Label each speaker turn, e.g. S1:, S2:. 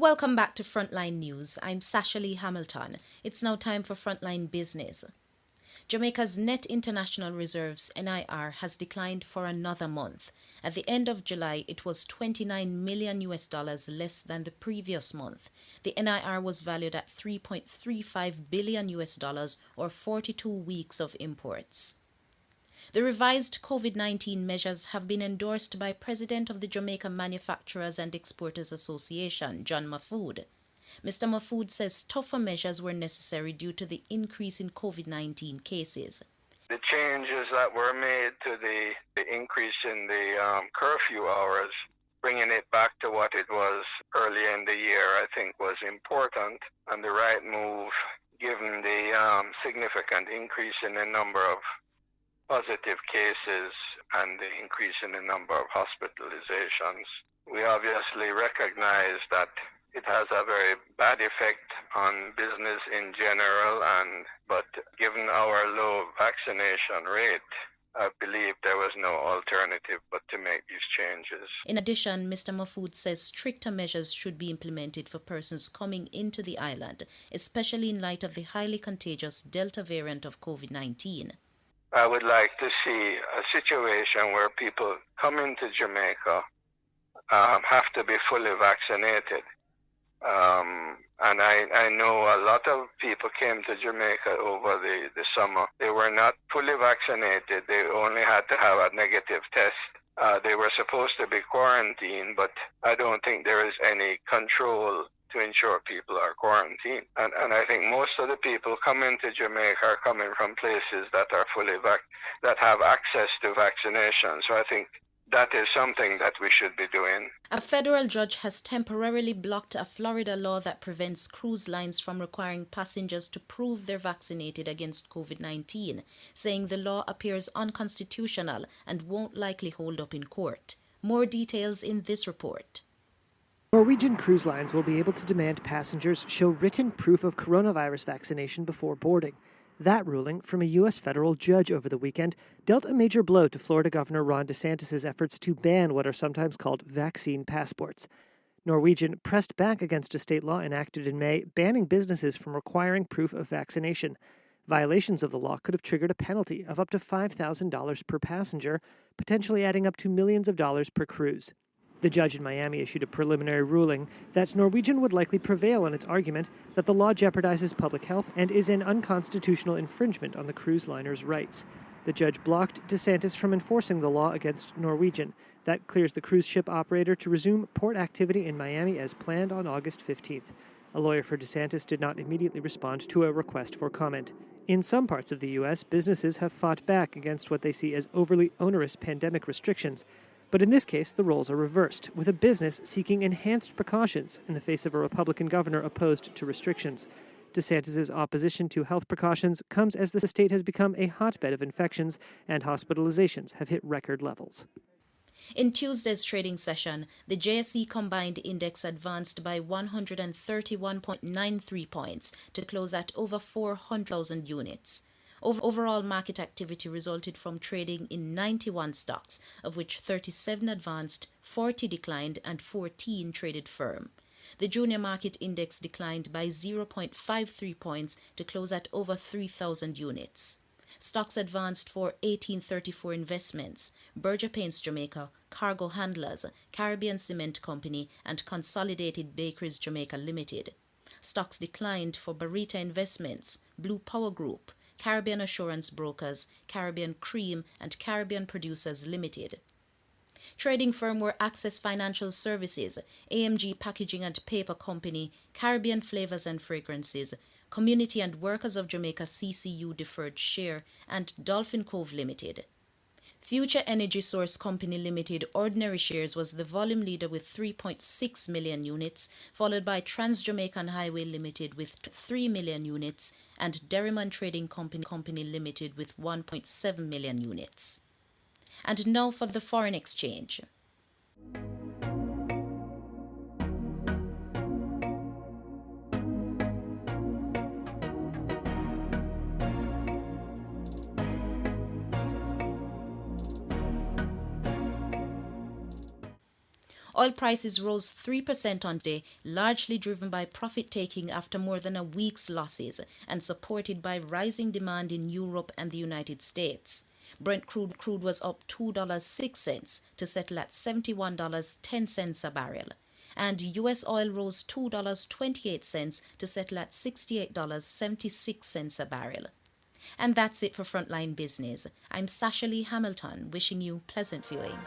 S1: Welcome back to Frontline News. I'm Sasha Lee Hamilton. It's now time for Frontline Business. Jamaica's net international reserves, NIR, has declined for another month. At the end of July, it was $29 million less than the previous month. The NIR was valued at $3.35 billion or 42 weeks of imports. The revised COVID-19 measures have been endorsed by President of the Jamaica Manufacturers and Exporters Association, John Mahfood. Mr. Mahfood says tougher measures were necessary due to the increase in COVID-19 cases.
S2: The changes that were made to the increase in the curfew hours, bringing it back to what it was early in the year, I think was important and the right move given the significant increase in the number of positive cases and the increase in the number of hospitalizations. We obviously recognize that it has a very bad effect on business in general, but given our low vaccination rate, I believe there was no alternative but to make these changes.
S1: In addition, Mr. Mahfood says stricter measures should be implemented for persons coming into the island, especially in light of the highly contagious Delta variant of COVID-19.
S2: I would like to see a situation where people come into Jamaica have to be fully vaccinated. And I know a lot of people came to Jamaica over the summer. They were not fully vaccinated. They only had to have a negative test. They were supposed to be quarantined, but I don't think there is any control to ensure people are quarantined. And I think most of the people coming to Jamaica are coming from places that are that have access to vaccination. So I think that is something that we should be doing.
S1: A federal judge has temporarily blocked a Florida law that prevents cruise lines from requiring passengers to prove they're vaccinated against COVID-19, saying the law appears unconstitutional and won't likely hold up in court. More details in this report.
S3: Norwegian cruise lines will be able to demand passengers show written proof of coronavirus vaccination before boarding. That ruling from a U.S. federal judge over the weekend dealt a major blow to Florida Governor Ron DeSantis' efforts to ban what are sometimes called vaccine passports. Norwegian pressed back against a state law enacted in May banning businesses from requiring proof of vaccination. Violations of the law could have triggered a penalty of up to $5,000 per passenger, potentially adding up to millions of dollars per cruise. The judge in Miami issued a preliminary ruling that Norwegian would likely prevail on its argument that the law jeopardizes public health and is an unconstitutional infringement on the cruise liner's rights. The judge blocked DeSantis from enforcing the law against Norwegian. That clears the cruise ship operator to resume port activity in Miami as planned on August 15th. A lawyer for DeSantis did not immediately respond to a request for comment. In some parts of the U.S., businesses have fought back against what they see as overly onerous pandemic restrictions. But in this case, the roles are reversed, with a business seeking enhanced precautions in the face of a Republican governor opposed to restrictions. DeSantis' opposition to health precautions comes as the state has become a hotbed of infections and hospitalizations have hit record levels.
S1: In Tuesday's trading session, the JSE Combined Index advanced by 131.93 points to close at over 400,000 units. Overall market activity resulted from trading in 91 stocks, of which 37 advanced, 40 declined, and 14 traded firm. The junior market index declined by 0.53 points to close at over 3,000 units. Stocks advanced for 1834 Investments, Berger Paints Jamaica, Cargo Handlers, Caribbean Cement Company, and Consolidated Bakeries Jamaica Limited. Stocks declined for Barita Investments, Blue Power Group, Caribbean Assurance Brokers, Caribbean Cream, and Caribbean Producers Limited. Trading firm were Access Financial Services, AMG Packaging and Paper Company, Caribbean Flavors and Fragrances, Community and Workers of Jamaica CCU Deferred Share, and Dolphin Cove Limited. Future Energy Source Company Limited ordinary shares was the volume leader with 3.6 million units, followed by Trans-Jamaican Highway Limited with 3 million units, and Derriman Trading Company Limited with 1.7 million units. And now for the foreign exchange. Oil prices rose 3% on day, largely driven by profit-taking after more than a week's losses and supported by rising demand in Europe and the United States. Brent crude was up $2.06 to settle at $71.10 a barrel. And U.S. oil rose $2.28 to settle at $68.76 a barrel. And that's it for Frontline Business. I'm Sasha Lee Hamilton, wishing you pleasant viewing.